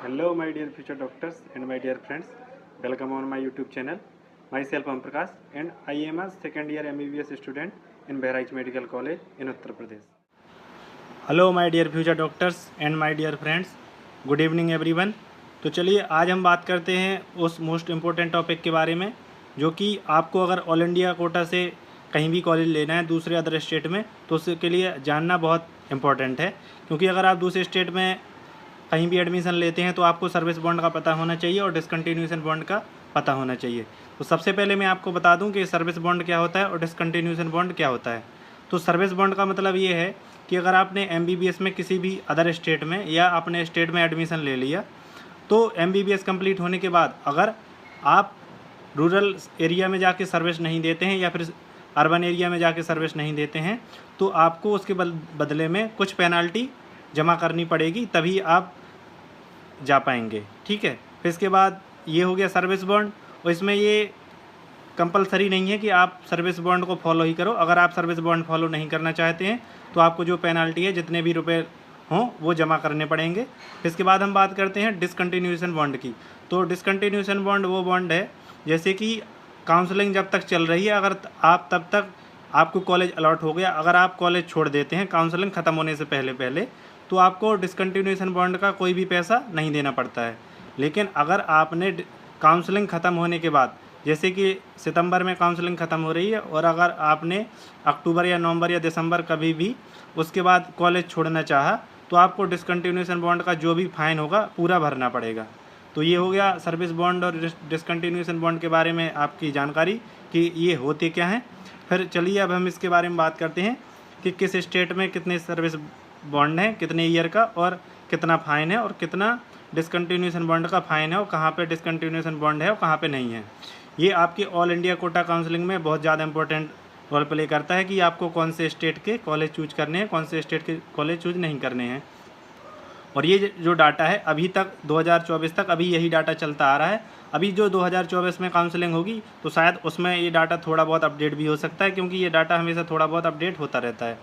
Hello, my dear future doctors and my dear friends. Welcome on my YouTube channel. Myself Om Prakash, and I am a second year MBBS student in Behraich Medical College in Uttar Pradesh. Hello, my dear future doctors and my dear friends. Good evening, everyone. तो चलिए आज हम बात करते हैं उस most important topic के बारे में जो कि आपको अगर ऑल इंडिया कोटा से कहीं भी कॉलेज लेना है दूसरे अदर स्टेट में तो उसके लिए जानना बहुत इम्पोर्टेंट है, क्योंकि अगर आप दूसरे स्टेट में कहीं भी एडमिशन लेते हैं तो आपको सर्विस बॉन्ड का पता होना चाहिए और डिसकंटिन्यूएशन बॉन्ड का पता होना चाहिए। तो सबसे पहले मैं आपको बता दूं कि सर्विस बॉन्ड क्या होता है और डिसकंटिन्यूएशन बॉन्ड क्या होता है। तो सर्विस बॉन्ड का मतलब ये है कि अगर आपने MBBS में किसी भी अदर स्टेट में या अपने स्टेट में एडमिशन ले लिया तो MBBS कंप्लीट होने के बाद अगर आप रूरल एरिया में जाके सर्विस नहीं देते हैं या फिर अर्बन एरिया में जाके सर्विस नहीं देते हैं तो आपको उसके बदले में कुछ पेनाल्टी जमा करनी पड़ेगी, तभी आप जा पाएंगे। ठीक है, फिर इसके बाद ये हो गया सर्विस बॉन्ड, और इसमें ये कंपलसरी नहीं है कि आप सर्विस बॉन्ड को फॉलो ही करो। अगर आप सर्विस बॉन्ड फॉलो नहीं करना चाहते हैं तो आपको जो पेनल्टी है जितने भी रुपए हों वो जमा करने पड़ेंगे। फिर इसके बाद हम बात करते हैं डिसकंटिन्यूएशन बॉन्ड की। तो डिसकंटिन्यूएशन बॉन्ड वो बॉन्ड है जैसे कि काउंसलिंग जब तक चल रही है, अगर आप तब तक आपको कॉलेज अलॉट हो गया, अगर आप कॉलेज छोड़ देते हैं काउंसलिंग ख़त्म होने से पहले तो आपको डिसकंटिन्यूएशन बॉन्ड का कोई भी पैसा नहीं देना पड़ता है। लेकिन अगर आपने काउंसलिंग ख़त्म होने के बाद, जैसे कि सितंबर में काउंसलिंग ख़त्म हो रही है और अगर आपने अक्टूबर या नवंबर या दिसंबर कभी भी उसके बाद कॉलेज छोड़ना चाहा तो आपको डिसकंटिन्यूएशन बॉन्ड का जो भी फ़ाइन होगा पूरा भरना पड़ेगा। तो ये हो गया सर्विस बॉन्ड और डिसकंटिन्यूएशन बॉन्ड के बारे में आपकी जानकारी कि ये होते क्या हैं। फिर चलिए अब हम इसके बारे में बात करते हैं कि किस स्टेट में कितने सर्विस बॉन्ड है, कितने ईयर का और कितना फ़ाइन है और कितना डिसकंटिन्यूएशन बॉन्ड का फ़ाइन है और कहाँ पे डिसकंटिन्यूएशन बॉन्ड है और कहाँ पे नहीं है। ये आपकी ऑल इंडिया कोटा काउंसलिंग में बहुत ज़्यादा इंपॉर्टेंट रोल प्ले करता है कि आपको कौन से स्टेट के कॉलेज चूज करने हैं, कौन से स्टेट के कॉलेज चूज नहीं करने हैं। और ये जो डाटा है अभी तक 2024 तक अभी यही डाटा चलता आ रहा है। अभी जो 2024 में काउंसलिंग होगी तो शायद उसमें ये डाटा थोड़ा बहुत अपडेट भी हो सकता है, क्योंकि ये डाटा हमेशा थोड़ा बहुत अपडेट होता रहता है।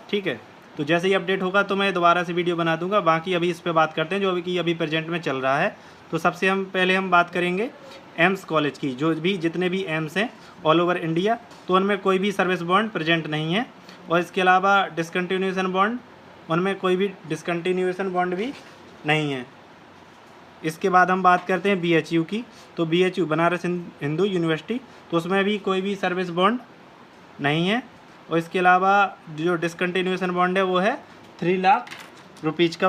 ठीक है, तो जैसे ही अपडेट होगा तो मैं दोबारा से वीडियो बना दूंगा। बाकी अभी इस पे बात करते हैं जो अभी प्रेजेंट में चल रहा है। तो सबसे पहले हम बात करेंगे एम्स कॉलेज की। जितने भी एम्स हैं ऑल ओवर इंडिया तो उनमें कोई भी सर्विस बॉन्ड प्रेजेंट नहीं है, और इसके अलावा डिसकंटिन्यूएशन बॉन्ड, उनमें कोई भी डिसकंटिन्यूएशन बॉन्ड भी नहीं है। इसके बाद हम बात करते हैं BHU की। तो BHU बनारस हिंदू यूनिवर्सिटी, तो उसमें भी कोई भी सर्विस बॉन्ड नहीं है। और इसके अलावा जो डिसकंटिन्यूएशन बॉन्ड है वो है 3 लाख रुपीज़ का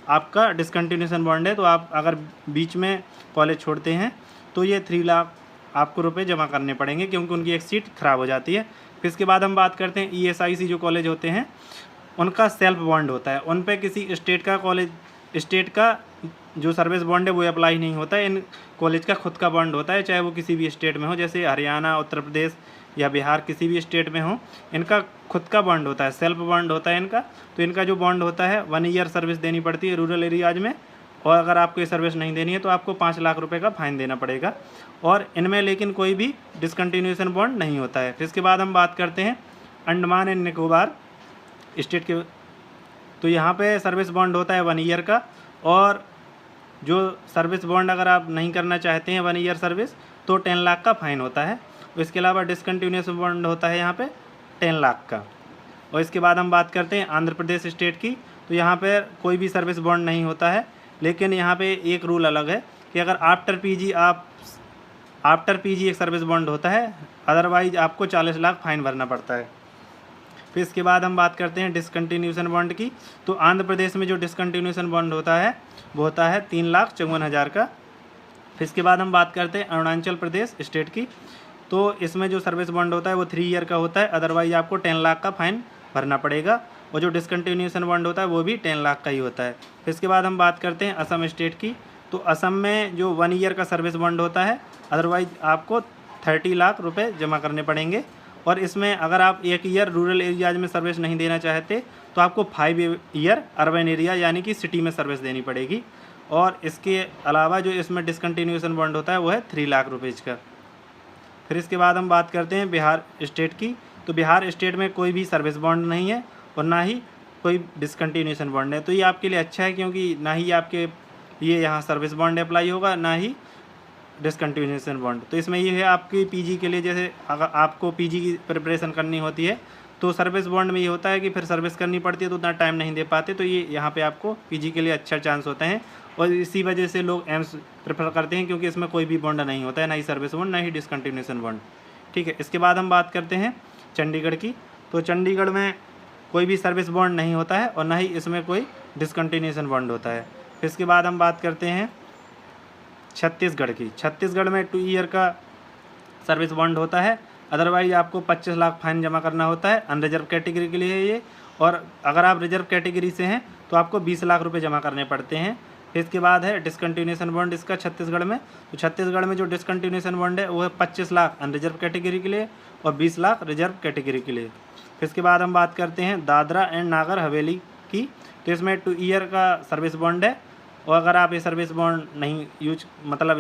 आपका डिसकंटिन्यूएशन बॉन्ड है। तो आप अगर बीच में कॉलेज छोड़ते हैं तो ये 3 लाख आपको रुपए जमा करने पड़ेंगे, क्योंकि उनकी एक सीट ख़राब हो जाती है। फिर इसके बाद हम बात करते हैं ESIC जो कॉलेज होते हैं उनका सेल्फ बॉन्ड होता है। उन पे किसी स्टेट का जो सर्विस बॉन्ड है वो अप्लाई नहीं होता है। इन कॉलेज का खुद का बॉन्ड होता है, चाहे वो किसी भी स्टेट में हो, जैसे हरियाणा, उत्तर प्रदेश या बिहार, किसी भी स्टेट में हो, इनका खुद का बॉन्ड होता है, सेल्फ बॉन्ड होता है इनका। तो इनका जो बॉन्ड होता है 1 ईयर सर्विस देनी पड़ती है रूरल एरियाज में, और अगर आपको ये सर्विस नहीं देनी है तो आपको 5 लाख रुपए का फ़ाइन देना पड़ेगा। और इनमें लेकिन कोई भी डिसकंटिन्यूएशन बॉन्ड नहीं होता है। फिर इसके बाद हम बात करते हैं अंडमान एंड निकोबार स्टेट के। तो यहाँ पे सर्विस बॉन्ड होता है 1 ईयर का, और जो सर्विस बॉन्ड अगर आप नहीं करना चाहते हैं 1 ईयर सर्विस तो 10 लाख का फ़ाइन होता है। इसके अलावा डिसकंटिन्यूएशन बॉन्ड होता है यहाँ पे 10 लाख का। और इसके बाद हम बात करते हैं आंध्र प्रदेश स्टेट की। तो यहाँ पे कोई भी सर्विस बॉन्ड नहीं होता है, लेकिन यहाँ पे एक रूल अलग है कि अगर आफ्टर पीजी एक सर्विस बॉन्ड होता है, अदरवाइज आपको 40 लाख फ़ाइन भरना पड़ता है। फिर इसके बाद हम बात करते हैं डिसकंटिन्यूएशन बॉन्ड की। तो आंध्र प्रदेश में जो डिसकंटिन्यूएशन बॉन्ड होता है वो होता है 3,54,000 का। फिर इसके बाद हम बात करते हैं अरुणाचल प्रदेश स्टेट की। तो इसमें जो सर्विस बॉन्ड होता है वो 3 ईयर का होता है, अदरवाइज आपको 10 लाख का फ़ाइन भरना पड़ेगा। और जो डिसकंटिन्यूएशन बॉन्ड होता है वो भी 10 लाख का ही होता है। फिर इसके बाद हम बात करते हैं असम स्टेट की। तो असम में जो 1 ईयर का सर्विस बॉन्ड होता है, अदरवाइज आपको 30 लाख रुपए जमा करने पड़ेंगे। और इसमें अगर आप 1 ईयर रूरल एरियाज में सर्विस नहीं देना चाहते तो आपको 5 ईयर अर्बन एरिया यानी कि सिटी में सर्विस देनी पड़ेगी। और इसके अलावा जो इसमें डिसकंटिन्यूएशन बॉन्ड होता है वो है 3 लाख रुपीज़ का। फिर इसके बाद हम बात करते हैं बिहार स्टेट की। तो बिहार स्टेट में कोई भी सर्विस बॉन्ड नहीं है और ना ही कोई डिसकंटिन्यूएशन बॉन्ड है। तो ये आपके लिए अच्छा है, क्योंकि ना ही आपके ये यहाँ सर्विस बॉन्ड अप्लाई होगा, ना ही डिसकंटिन्यूएशन बॉन्ड। तो इसमें ये है आपकी पीजी के लिए, जैसे अगर आपको पीजी की प्रिपरेशन करनी होती है तो सर्विस बॉन्ड में ये होता है कि फिर सर्विस करनी पड़ती है तो उतना टाइम नहीं दे पाते, तो ये यहाँ पे आपको पीजी के लिए अच्छा चांस होते हैं। और इसी वजह से लोग एम्स प्रेफर करते हैं, क्योंकि इसमें कोई भी बॉन्ड नहीं होता है, ना ही सर्विस बॉन्ड ना ही डिसकंटिन्यूएशन बॉन्ड। ठीक है, इसके बाद हम बात करते हैं चंडीगढ़ की। तो चंडीगढ़ में कोई भी सर्विस बॉन्ड नहीं होता है और ना ही इसमें कोई डिसकंटिन्यूएशन बॉन्ड होता है। फिर इसके बाद हम बात करते हैं छत्तीसगढ़ की। छत्तीसगढ़ में 2 ईयर का सर्विस बॉन्ड होता है, अदरवाइज आपको 25 लाख फाइन जमा करना होता है। अनरिजर्व कैटेगरी के लिए है ये, और अगर आप रिजर्व कैटेगरी से हैं तो आपको 20 लाख रुपए जमा करने पड़ते हैं। फिर इसके बाद है डिसकंटिन्यूएशन बॉन्ड इसका छत्तीसगढ़ में। तो छत्तीसगढ़ में जो डिसकंटिन्यूएशन बॉन्ड है वो है 25 लाख अनरिजर्व कैटेगरी के लिए और 20 लाख रिजर्व कैटेगरी के लिए। फिर इसके बाद हम बात करते हैं दादरा एंड नागर हवेली की। तो इसमें 2 ईयर का सर्विस बॉन्ड है, और अगर आप ये सर्विस बॉन्ड नहीं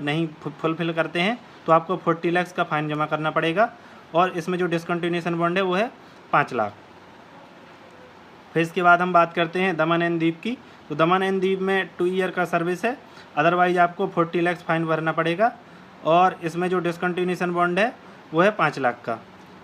नहीं फुलफिल करते हैं तो आपको 40 लाख का फाइन जमा करना पड़ेगा। और इसमें जो डिसकंटिन्यूएशन बॉन्ड है वो है 5 लाख। फिर इसके बाद हम बात करते हैं दमन एंड दीव की। तो दमन एंड दीव में 2 ईयर का सर्विस है, अदरवाइज आपको 40 लाख फाइन भरना पड़ेगा, और इसमें जो डिसकंटिन्यूएशन बॉन्ड है वो है 5 लाख का।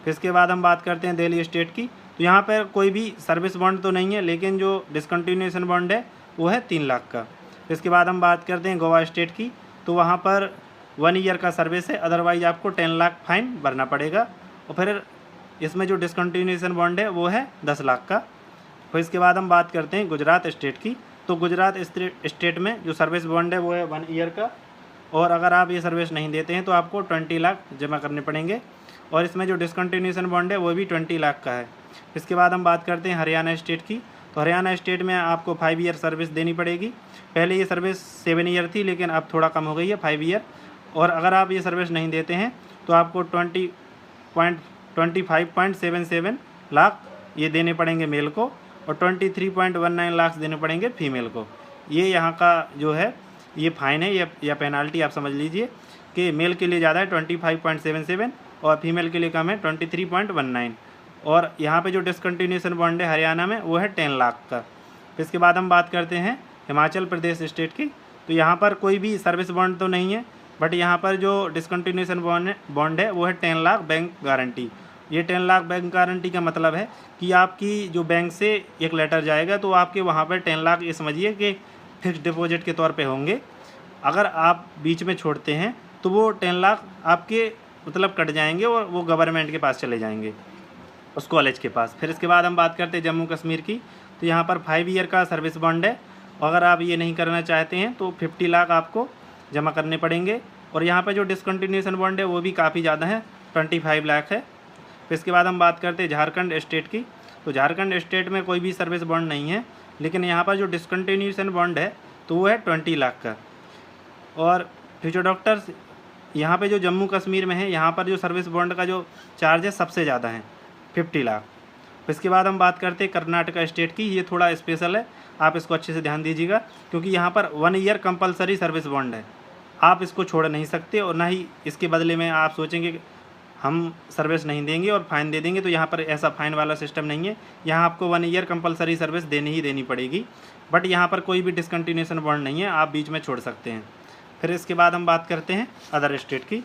फिर इसके बाद हम बात करते हैं दिल्ली स्टेट की। तो यहाँ पर कोई भी सर्विस बॉन्ड तो नहीं है, लेकिन जो डिसकंटिन्यूएशन बॉन्ड है वो है 3 लाख का। फिर इसके बाद हम बात करते हैं गोवा स्टेट की। तो वहाँ पर 1 ईयर का सर्विस है, अदरवाइज आपको 10 लाख फाइन भरना पड़ेगा, और फिर इसमें जो डिसकंटिन्यूएशन बॉन्ड है वो है 10 लाख का। फिर इसके बाद हम बात करते हैं गुजरात स्टेट की। तो गुजरात स्टेट में जो सर्विस बॉन्ड है वो है 1 ईयर का, और अगर आप ये सर्विस नहीं देते हैं तो आपको 20 लाख जमा करने पड़ेंगे, और इसमें जो डिसकंटिन्यूएशन बॉन्ड है वो भी 20 लाख का है। इसके बाद हम बात करते हैं हरियाणा स्टेट की। तो हरियाणा स्टेट में आपको 5 ईयर सर्विस देनी पड़ेगी। पहले ये सर्विस 7 ईयर थी, लेकिन अब थोड़ा कम हो गई है 5 ईयर, और अगर आप ये सर्विस नहीं देते हैं तो आपको 25.77 लाख ये देने पड़ेंगे मेल को, और 23.19 लाख देने पड़ेंगे फीमेल को। ये यहाँ का जो है ये फ़ाइन है या पेनाल्टी आप समझ लीजिए कि मेल के लिए ज़्यादा है 25.77 और फीमेल के लिए कम है 23.19। और यहाँ पे जो डिसकंटिन्यूएशन बॉन्ड है हरियाणा में वो है 10 लाख का। इसके बाद हम बात करते हैं हिमाचल प्रदेश स्टेट की। तो यहाँ पर कोई भी सर्विस बॉन्ड तो नहीं है, बट यहाँ पर जो डिसकंटिन्यूएशन बॉन्ड है वो है 10 लाख बैंक गारंटी। ये 10 लाख बैंक गारंटी का मतलब है कि आपकी जो बैंक से एक लेटर जाएगा तो आपके वहाँ पर 10 लाख ये समझिए कि फिक्स डिपॉजिट के तौर पे होंगे। अगर आप बीच में छोड़ते हैं तो वो 10 लाख आपके कट जाएंगे और वो गवर्नमेंट के पास चले जाएंगे, उस कॉलेज के पास। फिर इसके बाद हम बात करते हैं जम्मू कश्मीर की। तो यहाँ पर 5 ईयर का सर्विस बॉन्ड है, अगर आप ये नहीं करना चाहते हैं तो 50 लाख आपको जमा करने पड़ेंगे, और यहाँ पर जो डिसकंटिन्यूएशन बॉन्ड है वो भी काफ़ी ज़्यादा है, 25 लाख है। फिर इसके बाद हम बात करते हैं झारखंड स्टेट की। तो झारखंड स्टेट में कोई भी सर्विस बॉन्ड नहीं है, लेकिन यहाँ पर जो डिसकंटिन्यूएशन बॉन्ड है तो वो है 20 लाख का। और फ्यूचर डॉक्टर्स यहाँ पे जो जम्मू कश्मीर में है यहाँ पर जो सर्विस बॉन्ड का जो चार्ज है सबसे ज़्यादा है, 50 लाख। इसके बाद हम बात करते हैं कर्नाटका स्टेट की। ये थोड़ा स्पेशल है, आप इसको अच्छे से ध्यान दीजिएगा, क्योंकि यहाँ पर 1 ईयर कंपलसरी सर्विस बॉन्ड है, आप इसको छोड़ नहीं सकते, और ना ही इसके बदले में आप सोचेंगे कि हम सर्विस नहीं देंगे और फ़ाइन दे देंगे। तो यहाँ पर ऐसा फ़ाइन वाला सिस्टम नहीं है, यहाँ आपको 1 ईयर कंपलसरी सर्विस देनी ही देनी पड़ेगी, बट यहाँ पर कोई भी डिसकंटिन्यूएशन बॉन्ड नहीं है, आप बीच में छोड़ सकते हैं। फिर इसके बाद हम बात करते हैं अदर स्टेट की।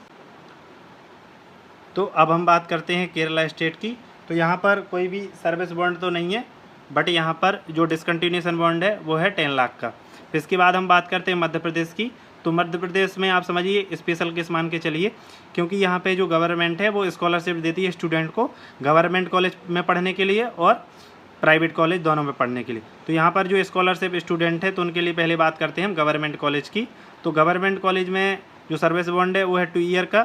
तो अब हम बात करते हैं केरला स्टेट की। तो यहाँ पर कोई भी सर्विस बॉन्ड तो नहीं है, बट यहाँ पर जो डिसकंटिन्यूएशन बॉन्ड है वो है 10 लाख का। फिर इसके बाद हम बात करते हैं मध्य प्रदेश की। तो मध्य प्रदेश में आप समझिए स्पेशल केस मान के चलिए, क्योंकि यहाँ पे जो गवर्नमेंट है वो स्कॉलरशिप देती है स्टूडेंट को गवर्नमेंट कॉलेज में पढ़ने के लिए और प्राइवेट कॉलेज दोनों में पढ़ने के लिए। तो यहाँ पर जो स्कॉलरशिप स्टूडेंट है तो उनके लिए पहले बात करते हैं हम गवर्नमेंट कॉलेज की। तो गवर्नमेंट कॉलेज में जो सर्विस बॉन्ड है वो है 2 ईयर का,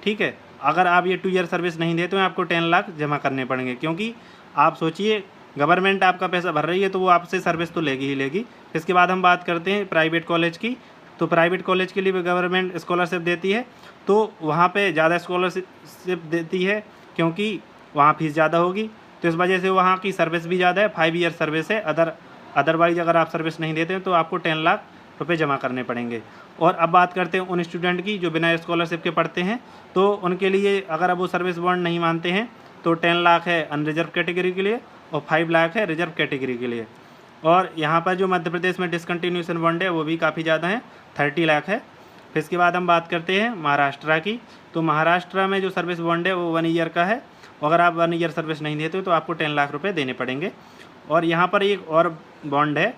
ठीक है। अगर आप ये 2 ईयर सर्विस नहीं देते तो आपको 10 लाख जमा करने पड़ेंगे, क्योंकि आप सोचिए गवर्नमेंट आपका पैसा भर रही है तो वो आपसे सर्विस तो लेगी ही लेगी। इसके बाद हम बात करते हैं प्राइवेट कॉलेज की। तो प्राइवेट कॉलेज के लिए भी गवर्नमेंट स्कॉलरशिप देती है, तो वहाँ पे ज़्यादा स्कॉलरशिप देती है क्योंकि वहाँ फीस ज़्यादा होगी, तो इस वजह से वहाँ की सर्विस भी ज़्यादा है, 5 ईयर सर्विस है। अदरवाइज अगर आप सर्विस नहीं देते हैं तो आपको 10 लाख रुपए जमा करने पड़ेंगे। और अब बात करते हैं उन स्टूडेंट की जो बिना स्कॉलरशिप के पढ़ते हैं, तो उनके लिए अगर अब वो सर्विस बॉन्ड नहीं मानते हैं तो 10 लाख है अनरिजर्व कैटेगरी के लिए और 5 लाख है रिजर्व कैटेगरी के लिए। और यहाँ पर जो मध्य प्रदेश में डिसकंटिन्यूएशन बॉन्ड है वो भी काफ़ी ज़्यादा है, 30 लाख है। फिर इसके बाद हम बात करते हैं महाराष्ट्र की। तो महाराष्ट्र में जो सर्विस बॉन्ड है वो 1 ईयर का है। अगर आप 1 ईयर सर्विस नहीं देते हो तो आपको 10 लाख रुपए देने पड़ेंगे। और यहाँ पर एक और बॉन्ड है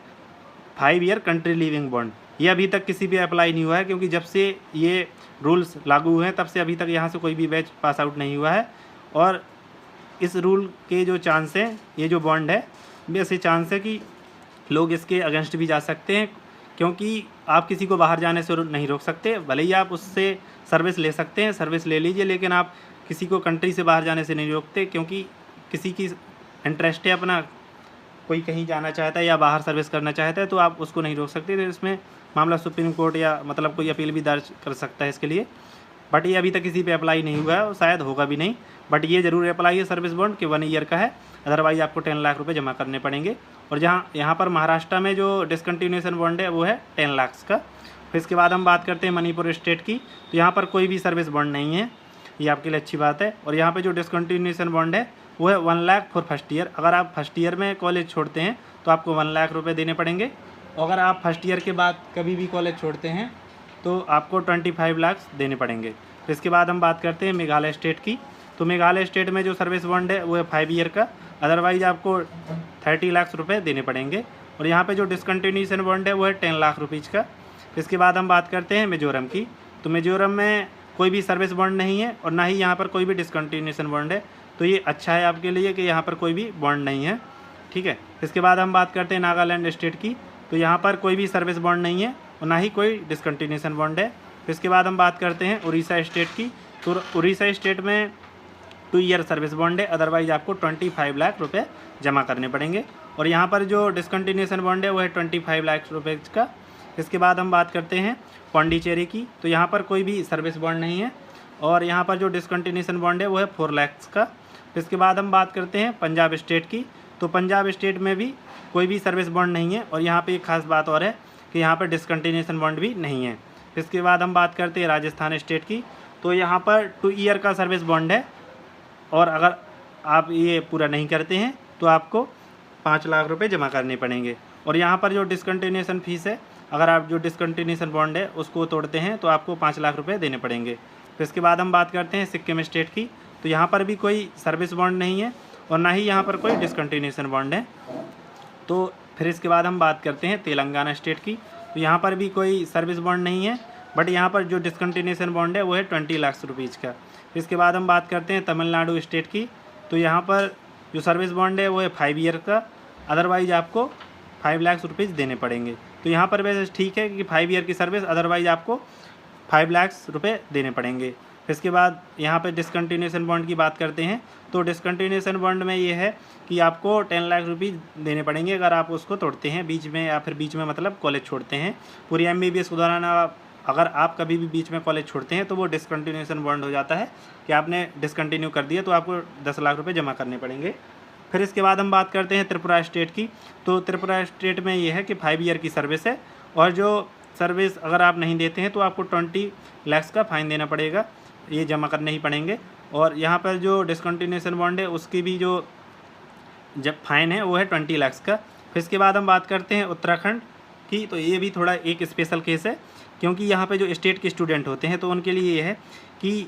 5 ईयर कंट्री लिविंग बॉन्ड। ये अभी तक किसी भी अप्लाई नहीं हुआ है, क्योंकि जब से ये रूल्स लागू हुए हैं तब से अभी तक यहाँ से कोई भी बैच पास आउट नहीं हुआ है। और इस रूल के जो चांस हैं, ये जो बॉन्ड है वैसे चांस है कि लोग इसके अगेंस्ट भी जा सकते हैं, क्योंकि आप किसी को बाहर जाने से नहीं रोक सकते। भले ही आप उससे सर्विस ले सकते हैं, सर्विस ले लीजिए, लेकिन आप किसी को कंट्री से बाहर जाने से नहीं रोकते, क्योंकि किसी की इंटरेस्ट है अपना, कोई कहीं जाना चाहता है या बाहर सर्विस करना चाहता है तो आप उसको नहीं रोक सकते। तो इसमें मामला सुप्रीम कोर्ट या मतलब कोई अपील भी दर्ज कर सकता है इसके लिए। बट ये अभी तक किसी पे अप्लाई नहीं हुआ है और शायद होगा भी नहीं। बट ये ज़रूर अप्लाई है सर्विस बॉन्ड कि 1 ईयर का है, अदरवाइज आपको 10 लाख रुपए जमा करने पड़ेंगे। और यहाँ पर महाराष्ट्र में जो डिसकंटिन्यूएशन बॉन्ड है वो है 10 लाख का। फिर इसके बाद हम बात करते हैं मणिपुर स्टेट की। तो यहाँ पर कोई भी सर्विस बॉन्ड नहीं है, ये आपके लिए अच्छी बात है। और यहाँ पर जो डिसकंटिन्यूएशन बॉन्ड है वो है 1 लाख फॉर फर्स्ट ईयर। अगर आप फर्स्ट ईयर में कॉलेज छोड़ते हैं तो आपको 1 लाख रुपये देने पड़ेंगे। अगर आप फर्स्ट ईयर के बाद कभी भी कॉलेज छोड़ते हैं तो आपको 25 लाख देने पड़ेंगे। फिर इसके बाद हम बात करते हैं मेघालय स्टेट की। तो मेघालय स्टेट में जो सर्विस बॉन्ड है वो है 5 ईयर का, अदरवाइज आपको 30 लाख रुपए देने पड़ेंगे। और यहाँ पे जो डिसकंटिन्यूएशन बॉन्ड है वो है 10 लाख रुपीज़ का। इसके बाद हम बात करते हैं मिजोरम की। तो मिजोरम में कोई भी सर्विस बॉन्ड नहीं है और ना ही यहाँ पर कोई भी डिसकंटिन्यूएशन बॉन्ड है। तो ये अच्छा है आपके लिए कि यहाँ पर कोई भी बॉन्ड नहीं है, ठीक है। इसके बाद हम बात करते हैं नागालैंड स्टेट की। तो यहाँ पर कोई भी सर्विस बॉन्ड नहीं है और ना ही कोई डिसकंटिन्यूएशन बॉन्ड है। फिर इसके बाद हम बात करते हैं उड़ीसा स्टेट की। तो उड़ीसा स्टेट में 2 ईयर सर्विस बॉन्ड है, अदरवाइज आपको 25 लाख रुपए जमा करने पड़ेंगे। और यहाँ पर जो डिसकंटिन्यूएशन बॉन्ड है वो है 25 लाख रुपए का। इसके बाद हम बात करते हैं पौंडीचेरी की। तो यहाँ पर कोई भी सर्विस बॉन्ड नहीं है और यहाँ पर जो डिसकंटिन्यूएशन बॉन्ड है वो है 4 लाख का। इसके बाद हम बात करते हैं पंजाब स्टेट की। तो पंजाब स्टेट में भी कोई भी सर्विस बॉन्ड नहीं है और यहाँ पे एक खास बात और है कि यहाँ पर डिसकंटिन्यूएशन बॉन्ड भी नहीं है। इसके बाद हम बात करते हैं राजस्थान स्टेट की। तो यहाँ पर 2 ईयर का सर्विस बॉन्ड है और अगर आप ये पूरा नहीं करते हैं तो आपको 5 लाख रुपए जमा करने पड़ेंगे। और यहाँ पर जो डिसकंटिन्यूएशन फीस है, अगर आप जो डिसकंटिन्यूएशन बॉन्ड है उसको तोड़ते हैं तो आपको 5 लाख रुपए देने पड़ेंगे। फिर इसके बाद हम बात करते हैं सिक्किम स्टेट की। तो यहाँ पर भी कोई सर्विस बॉन्ड नहीं है और ना ही यहाँ पर कोई डिसकंटिन्यूएशन बॉन्ड है। तो फिर इसके बाद हम बात करते हैं तेलंगाना स्टेट की। तो यहाँ पर भी कोई सर्विस बॉन्ड नहीं है, बट यहाँ पर जो डिसकंटिन्यूएशन बॉन्ड है वो है 20 लाख रुपीज़ का। इसके बाद हम बात करते हैं तमिलनाडु स्टेट की। तो यहाँ पर जो सर्विस बॉन्ड है वो है 5 ईयर का, अदरवाइज आपको 5 लाख रुपीज़ देने पड़ेंगे। तो यहाँ पर वैसे ठीक है कि 5 ईयर की सर्विस, अदरवाइज आपको 5 लाख रुपये देने पड़ेंगे। फिर इसके बाद यहाँ पे डिसकंटिन्यूएशन बॉन्ड की बात करते हैं। तो डिसकंटिन्यूएशन बॉन्ड में ये है कि आपको 10 लाख रुपीज़ देने पड़ेंगे अगर आप उसको तोड़ते हैं बीच में, या फिर बीच में मतलब कॉलेज छोड़ते हैं। पूरी MBBS के दौरान अगर आप कभी भी बीच में कॉलेज छोड़ते हैं तो वो डिसकंटिन्यूएशन बॉन्ड हो जाता है कि आपने डिसकंटिन्यू कर दिया, तो आपको 10 लाख रुपये जमा करने पड़ेंगे। फिर इसके बाद हम बात करते हैं त्रिपुरा स्टेट की। तो त्रिपुरा स्टेट में ये है कि 5 ईयर की सर्विस है और जो सर्विस अगर आप नहीं देते हैं तो आपको 20 लाख का फ़ाइन देना पड़ेगा, ये जमा करने ही पड़ेंगे। और यहाँ पर जो डिसकंटिन्यूएशन बॉन्ड है उसकी भी जो जब फ़ाइन है वो है 20 लाख का। फिर इसके बाद हम बात करते हैं उत्तराखंड की। तो ये भी थोड़ा एक स्पेशल केस है, क्योंकि यहाँ पे जो स्टेट के स्टूडेंट होते हैं तो उनके लिए ये है कि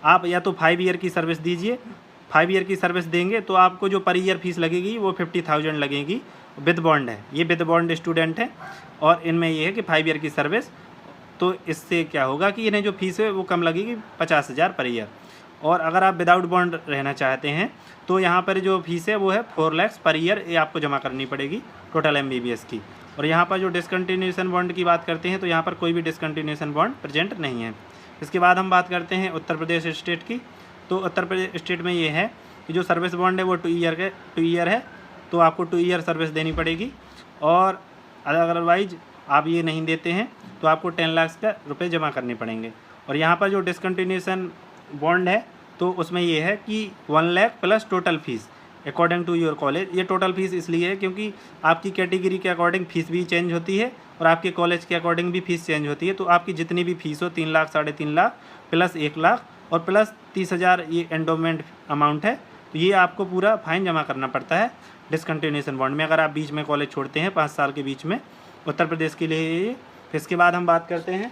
आप या तो 5 ईयर की सर्विस दीजिए। 5 ईयर की सर्विस देंगे तो आपको जो पर ईयर फीस लगेगी वो 50,000 लगेगी, विद बॉन्ड है। ये विद बॉन्ड स्टूडेंट है और इनमें ये है कि 5 ईयर की सर्विस, तो इससे क्या होगा कि इन्हें जो फीस है वो कम लगेगी 50,000 पर ईयर। और अगर आप विदाउट बॉन्ड रहना चाहते हैं तो यहाँ पर जो फीस है वो है 4 लाख पर ईयर, ये आपको जमा करनी पड़ेगी टोटल MBBS की। और यहाँ पर जो डिसकंटिन्यूएशन बॉन्ड की बात करते हैं तो यहाँ पर कोई भी डिसकंटिन्यूएशन बॉन्ड प्रेजेंट नहीं है। इसके बाद हम बात करते हैं उत्तर प्रदेश स्टेट की। तो उत्तर प्रदेश स्टेट में ये है कि जो सर्विस बॉन्ड है वो 2 ईयर है, तो आपको 2 ईयर सर्विस देनी पड़ेगी। और अदरवाइज आप ये नहीं देते हैं तो आपको 10 लाख का रुपये जमा करने पड़ेंगे। और यहाँ पर जो डिसकंटिन्यूएशन बॉन्ड है तो उसमें ये है कि 1 lakh plus total fees according to your college. ये टोटल फीस इसलिए है क्योंकि आपकी कैटेगरी के अकॉर्डिंग फ़ीस भी चेंज होती है और आपके कॉलेज के अकॉर्डिंग भी फ़ीस चेंज होती है। तो आपकी जितनी भी फ़ीस हो 3 लाख, 3.5 लाख प्लस 1 लाख और प्लस 30,000 ये एंडोमेंट अमाउंट है, तो ये आपको पूरा फाइन जमा करना पड़ता है डिसकंटिन्यूएशन बॉन्ड में, अगर आप बीच में कॉलेज छोड़ते हैं 5 साल के बीच में, उत्तर प्रदेश के लिए ये। फिर इसके बाद हम बात करते हैं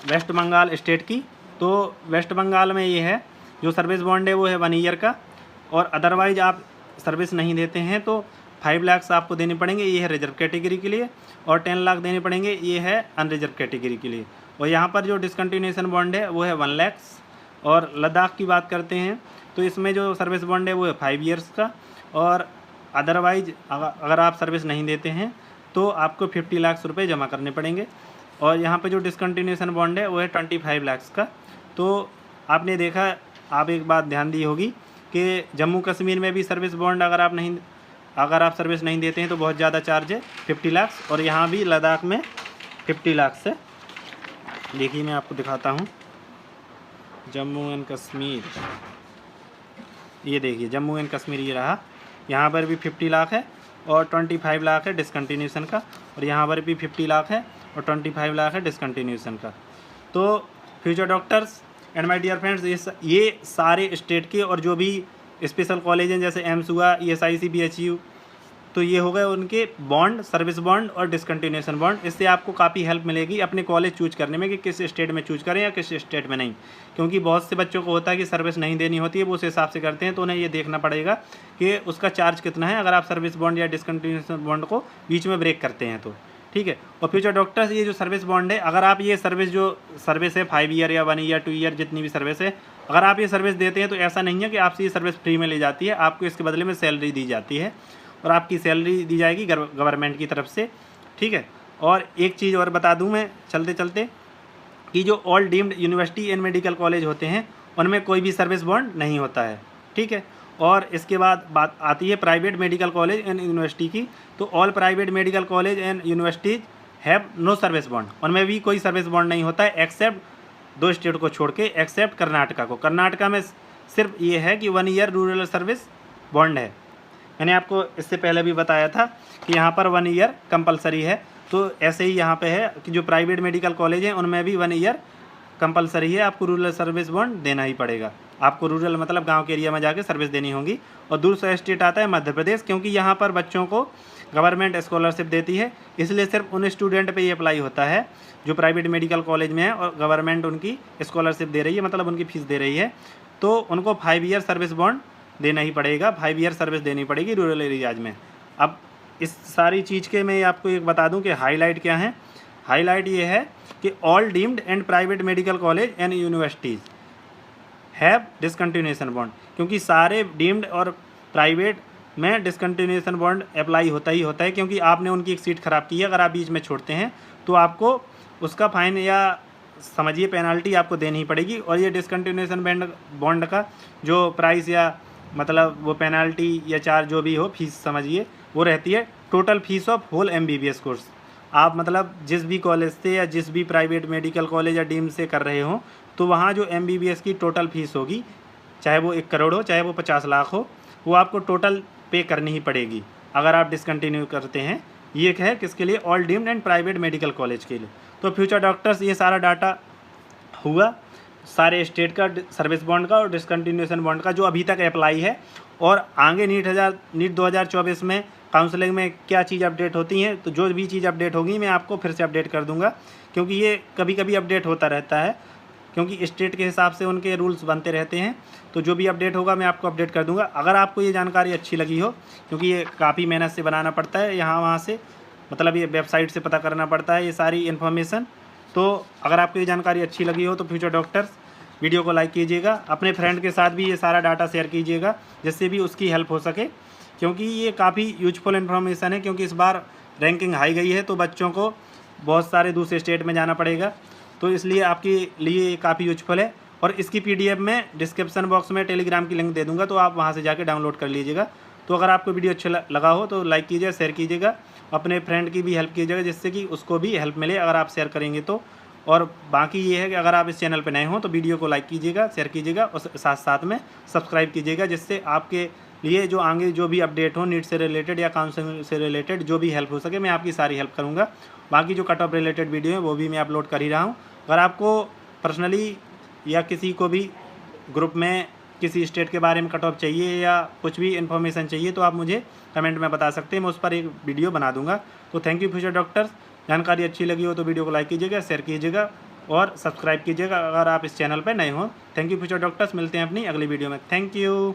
वेस्ट बंगाल स्टेट की। तो वेस्ट बंगाल में ये है जो सर्विस बॉन्ड है वो है 1 ईयर का, और अदरवाइज आप सर्विस नहीं देते हैं तो 5 लाख आपको देने पड़ेंगे, ये है रिजर्व कैटेगरी के लिए, और 10 लाख देने पड़ेंगे, ये है अनरिजर्व कैटेगरी के लिए। और यहाँ पर जो डिसकंटिन्यूएशन बॉन्ड है वो है 1 लाख। और लद्दाख की बात करते हैं तो इसमें जो सर्विस बॉन्ड है वो है 5 ईयर्स का, और अदरवाइज अगर आप सर्विस नहीं देते हैं तो आपको 50 लाख रुपये जमा करने पड़ेंगे। और यहाँ पे जो डिसकंटिन्यूएशन बॉन्ड है वो है 25 लाख का। तो आपने देखा, आप एक बात ध्यान दी होगी कि जम्मू कश्मीर में भी सर्विस बॉन्ड अगर आप सर्विस नहीं देते हैं तो बहुत ज़्यादा चार्ज है 50 लाख, और यहाँ भी लद्दाख में 50 लाख से। देखिए मैं आपको दिखाता हूँ, जम्मू एंड कश्मीर, ये देखिए जम्मू एंड कश्मीर ये रहा, यहाँ पर भी 50 लाख है और 25 लाख है डिसकंटिन्यूएशन का, और यहाँ पर भी 50 लाख है और 25 लाख है डिसकंटिन्यूएशन का। तो future doctors and my dear friends, ये सारे स्टेट के और जो भी स्पेशल कॉलेज हैं जैसे एम्स हुआ, ESIC, BHU, तो ये हो गए उनके बॉन्ड, सर्विस बॉन्ड और डिसकंटिन्यूएशन बॉन्ड। इससे आपको काफ़ी हेल्प मिलेगी अपने कॉलेज चूज करने में कि किस स्टेट में चूज करें या किस स्टेट में नहीं, क्योंकि बहुत से बच्चों को होता है कि सर्विस नहीं देनी होती है, वो उस हिसाब से करते हैं, तो उन्हें ये देखना पड़ेगा कि उसका चार्ज कितना है अगर आप सर्विस बॉन्ड या डिसकंटिन्यूएशन बॉन्ड को बीच में ब्रेक करते हैं तो, ठीक है। और फ्यूचर डॉक्टर्स, ये जो सर्विस बॉन्ड है, अगर आप ये सर्विस है 5 ईयर या 1 ईयर 2 ईयर जितनी भी सर्विस है, अगर आप ये सर्विस देते हैं तो ऐसा नहीं है कि आपसे ये सर्विस फ्री में ले जाती है, आपको इसके बदले में सैलरी दी जाती है, और आपकी सैलरी दी जाएगी गवर्नमेंट की तरफ से, ठीक है। और एक चीज़ और बता दूं मैं चलते चलते कि जो all deemed university and medical college होते हैं उनमें कोई भी सर्विस बॉन्ड नहीं होता है, ठीक है। और इसके बाद बात आती है private medical college and university की। तो all private medical college and universities have no service bond, उनमें भी कोई सर्विस बॉन्ड नहीं होता है एक्सेप्ट 2 स्टेट को छोड़ के, एक्सेप्ट कर्नाटका को। कर्नाटका में सिर्फ ये है कि 1 ईयर रूरल सर्विस बॉन्ड है। मैंने आपको इससे पहले भी बताया था कि यहाँ पर 1 ईयर कंपलसरी है, तो ऐसे ही यहाँ पे है कि जो प्राइवेट मेडिकल कॉलेज हैं उनमें भी 1 ईयर कंपलसरी है, आपको रूरल सर्विस बॉन्ड देना ही पड़ेगा। आपको रूरल मतलब गांव के एरिया में जाके सर्विस देनी होगी। और दूसरा स्टेट आता है मध्य प्रदेश, क्योंकि यहाँ पर बच्चों को गवर्नमेंट स्कॉलरशिप देती है, इसलिए सिर्फ उन स्टूडेंट पे ये अप्लाई होता है जो प्राइवेट मेडिकल कॉलेज में है और गवर्नमेंट उनकी स्कॉलरशिप दे रही है, मतलब उनकी फ़ीस दे रही है, तो उनको 5 ईयर सर्विस बॉन्ड देना ही पड़ेगा, 5 ईयर सर्विस देनी पड़ेगी रूरल एरियाज में। अब इस सारी चीज़ के मैं आपको एक बता दूं कि हाईलाइट क्या है। हाईलाइट ये है कि all deemed and private medical college and universities have discontinuation bond, क्योंकि सारे डीम्ड और प्राइवेट में डिसकंटिन्यूएशन बॉन्ड अप्लाई होता ही होता है, क्योंकि आपने उनकी एक सीट ख़राब की है, अगर आप बीच में छोड़ते हैं तो आपको उसका फाइन या समझिए पेनल्टी आपको देनी ही पड़ेगी। और ये डिसकंटिन्यूएशन बॉन्ड का जो प्राइस या मतलब वो पेनल्टी या चार्ज जो भी हो, फीस समझिए, वो रहती है total fees of whole MBBS course. आप मतलब जिस भी कॉलेज से या जिस भी प्राइवेट मेडिकल कॉलेज या डीम से कर रहे हो, तो वहाँ जो MBBS की टोटल फीस होगी, चाहे वो 1 करोड़ हो चाहे वो 50 लाख हो, वो आपको टोटल पे करनी ही पड़ेगी अगर आप डिसकंटिन्यू करते हैं। ये है किसके लिए? All deemed and private medical college के लिए। तो फ्यूचर डॉक्टर्स, ये सारा डाटा हुआ सारे स्टेट का सर्विस बॉन्ड का और डिसकंटिन्यूएशन बॉन्ड का जो अभी तक अप्लाई है। और आगे नीट 2024 में काउंसलिंग में क्या चीज़ अपडेट होती हैं, तो जो भी चीज़ अपडेट होगी मैं आपको फिर से अपडेट कर दूंगा, क्योंकि ये कभी कभी अपडेट होता रहता है, क्योंकि स्टेट के हिसाब से उनके रूल्स बनते रहते हैं। तो जो भी अपडेट होगा मैं आपको अपडेट कर दूंगा। अगर आपको ये जानकारी अच्छी लगी हो, क्योंकि ये काफ़ी मेहनत से बनाना पड़ता है, यहाँ वहाँ से मतलब ये वेबसाइट से पता करना पड़ता है ये सारी इन्फॉर्मेशन। तो अगर आपको ये जानकारी अच्छी लगी हो तो फ्यूचर डॉक्टर्स वीडियो को लाइक कीजिएगा, अपने फ्रेंड के साथ भी ये सारा डाटा शेयर कीजिएगा जिससे भी उसकी हेल्प हो सके, क्योंकि ये काफ़ी यूजफुल इन्फॉर्मेशन है। क्योंकि इस बार रैंकिंग हाई गई है तो बच्चों को बहुत सारे दूसरे स्टेट में जाना पड़ेगा, तो इसलिए आपके लिए ये काफ़ी यूजफुल है। और इसकी PDF में डिस्क्रिप्शन बॉक्स में टेलीग्राम की लिंक दे दूंगा, तो आप वहाँ से जाके डाउनलोड कर लीजिएगा। तो अगर आपको वीडियो अच्छा लगा हो तो लाइक कीजिएगा, शेयर कीजिएगा, अपने फ्रेंड की भी हेल्प कीजिएगा जिससे कि उसको भी हेल्प मिले अगर आप शेयर करेंगे तो। और बाकी ये है कि अगर आप इस चैनल पर नए हों तो वीडियो को लाइक कीजिएगा, शेयर कीजिएगा और साथ साथ में सब्सक्राइब कीजिएगा, जिससे आपके लिए जो आगे जो भी अपडेट हो नीट से रिलेटेड या काउंसलिंग से रिलेटेड जो भी हेल्प हो सके मैं आपकी सारी हेल्प करूँगा। बाकी जो कट ऑफ रिलेटेड वीडियो है वो भी मैं अपलोड कर ही रहा हूँ। अगर आपको पर्सनली या किसी को भी ग्रुप में किसी स्टेट के बारे में कट ऑफ चाहिए या कुछ भी इन्फॉर्मेशन चाहिए तो आप मुझे कमेंट में बता सकते हैं, मैं उस पर एक वीडियो बना दूंगा। तो थैंक यू फ्यूचर डॉक्टर्स। जानकारी अच्छी लगी हो तो वीडियो को लाइक कीजिएगा, शेयर कीजिएगा और सब्सक्राइब कीजिएगा अगर आप इस चैनल पर नए हो। थैंक यू फ्यूचर डॉक्टर्स, मिलते हैं अपनी अगली वीडियो में। Thank you.